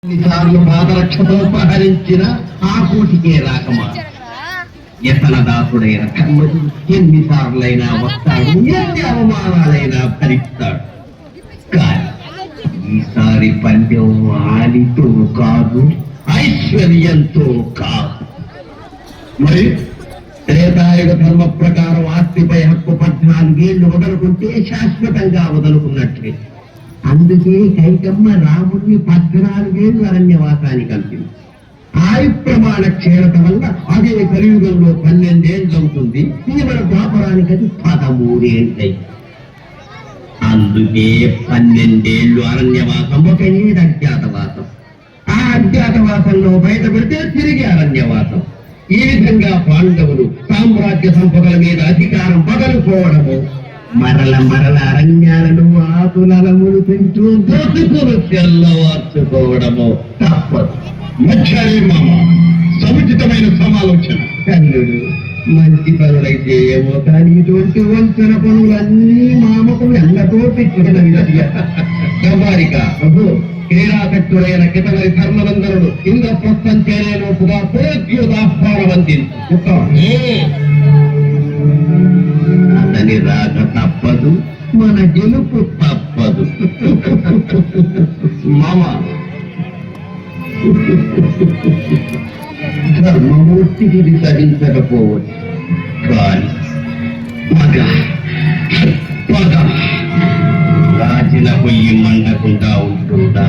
ఎన్నిసార్లు పాదరక్షతో పహరించిన ఆ కోటికే రాకమా ఎతన దాసుడైన కర్మడు ఎన్నిసార్లైనా వస్తాడు, ఎన్ని అవమానాలైనా భరిస్తాడు. కానీ ఈసారి పందెం ఆలితో కాదు, ఐశ్వర్యంతో కాదు. మరి త్రేతాయుగ ధర్మ ప్రకారం ఆస్తిపై హక్కు 14 ఏళ్లు వదులుకుంటే శాశ్వతంగా వదులుకున్నట్లే. అందుకే కైకమ్మ రాముడిని 14 ఏళ్లు అరణ్యవాసానికి అంపింది. ఆయు ప్రమాణ క్షీణత వల్ల అదే కలియుగంలో 12 ఏళ్ళు అవుతుంది. మన ద్వాపరానికి అది 13 ఏళ్ళై. అందుకే 12 ఏళ్ళు అరణ్యవాసం, 1 ఏడు అజ్ఞాతవాసం. ఆ అజ్ఞాతవాసంలో బయటపడితే తిరిగి అరణ్యవాసం. ఈ విధంగా పాండవులు సామ్రాజ్య సంపదల మీద అధికారం బదలుకోవడము, మరల అరణ్యాలను ఆకులములు తింటూ దోసుకులు తెల్లవార్చుకోవడము తప్పదు. మామ సముచితమైన సమాలోచన. కన్నుడు మంచి పనులైతే ఏమో కానీ ఇటువంటి వంచన పనులన్నీ మామకు ఎల్లతో పెట్టిన విధంగా ప్రభు క్రీడాశక్తుడైన కితవరి ధర్మనందనుడు ఇంద్రప్రస్థం చేరేలోపుగా ప్రోద్యోదాహ్వానం అందించు. అతని రాక తప్పదు, మన గెలుపు తప్పదు. మామ ధర్మమూర్తికి ఇది సహించకపోవచ్చు, కానీ పగ రాచిన పొయ్యి మండకుండా ఉంటుందా?